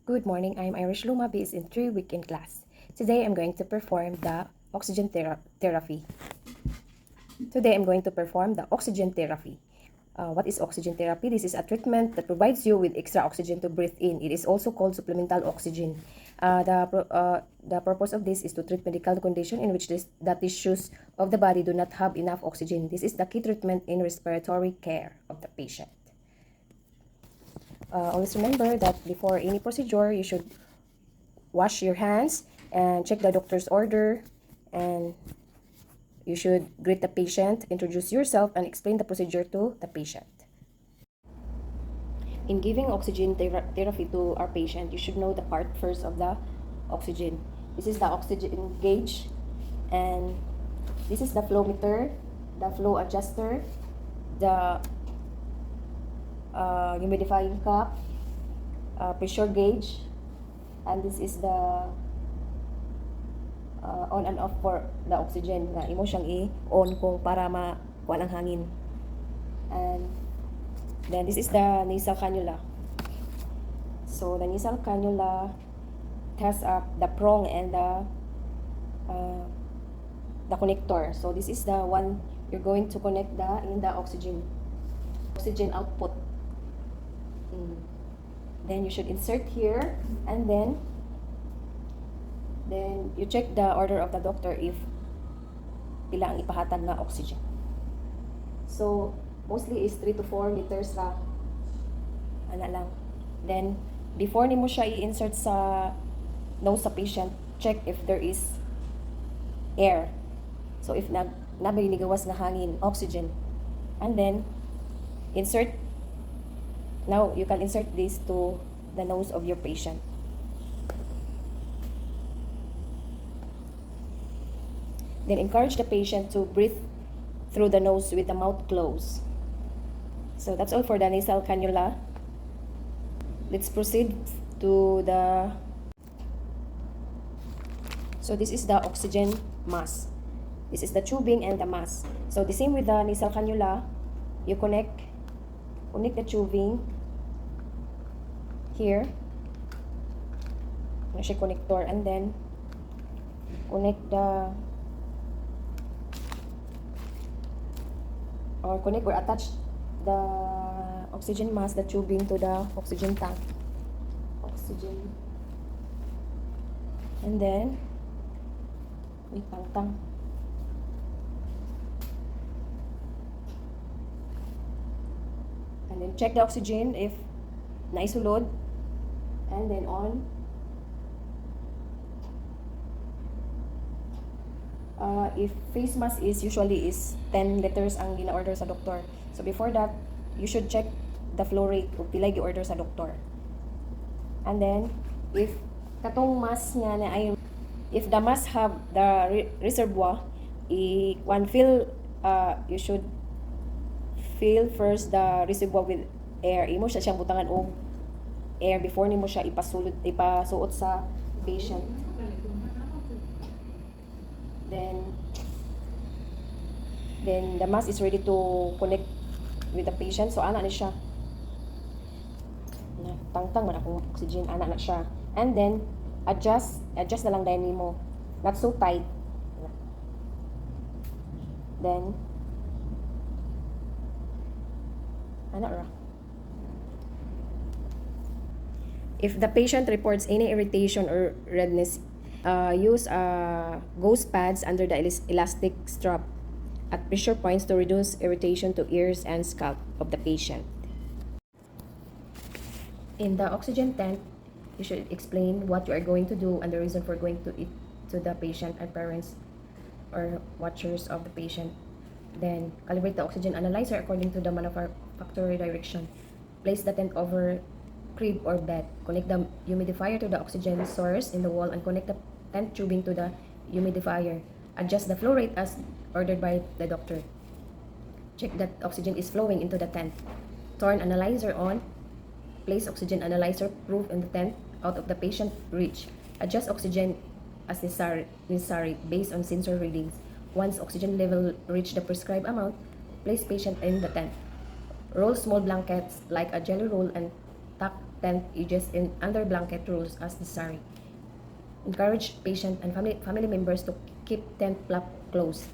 Good morning, I'm Irish Luma based in 3-week in class. Today I'm going to perform the oxygen therapy. What is oxygen therapy? This is a treatment that provides you with extra oxygen to breathe in. It is also called supplemental oxygen. The purpose of this is to treat medical condition in which the tissues of the body do not have enough oxygen. This is the key treatment in respiratory care of the patient. Always remember that before any procedure, you should wash your hands and check the doctor's order, and you should greet the patient, introduce yourself, and explain the procedure to the patient. In giving oxygen therapy to our patient, you should know the part first of the oxygen. This is the oxygen gauge, and this is the flow meter, the flow adjuster, the humidifying cup, pressure gauge, and this is the on and off for the oxygen na imo siyang i-on kung para makuha ang hangin. And then this is the nasal cannula. So the nasal cannula has the prong and the connector. So this is the one you're going to connect in the oxygen output. Then you should insert here, and then you check the order of the doctor if pila ang ipahatag na oxygen. So mostly is 3 to 4 liters ra ana lang. Then before nimo siya i-insert sa nose sa patient, check if there is air. So if nabay nigawas na hangin, oxygen, and then insert. Now you can insert this to the nose of your patient. Then encourage the patient to breathe through the nose with the mouth closed. So that's all for the nasal cannula. Let's proceed to the... So this is the oxygen mask. This is the tubing and the mask. So the same with the nasal cannula, you connect the tubing here, siya connector, and then connect or attach the oxygen mask, the tubing, to the oxygen tank. And then wait, tang. And then check the oxygen if naisulod, and then on. If face mask is usually 10 liters ang gina-order sa doktor. So before that, you should check the flow rate kung pila gi-order sa doktor. And then if katong mask nga na ay, if the mask have the reservoir, you should fill first the reservoir with air. Imo siya siyang butangan og air before nimo siya ipasuot sa patient. Then the mask is ready to connect with the patient. So ana ni siya. Tangtang man akong oxygen, ana na siya. And then adjust na lang dahil nimo. Not so tight. Then ana ra. If the patient reports any irritation or redness, use gauze pads under the elastic strap at pressure points to reduce irritation to ears and scalp of the patient. In the oxygen tent, you should explain what you are going to do and the reason for going to it to the patient and parents or watchers of the patient. Then calibrate the oxygen analyzer according to the manufacturer direction. Place the tent over crib or bed. Connect the humidifier to the oxygen source in the wall and connect the tent tubing to the humidifier. Adjust the flow rate as ordered by the doctor. Check that oxygen is flowing into the tent. Turn analyzer on. Place oxygen analyzer proof in the tent out of the patient reach. Adjust oxygen as necessary based on sensor readings. Once oxygen level reach the prescribed amount, place patient in the tent. Roll small blankets like a jelly roll and tuck tent edges in under blanket rules as necessary. Encourage patient and family members to keep tent flap closed.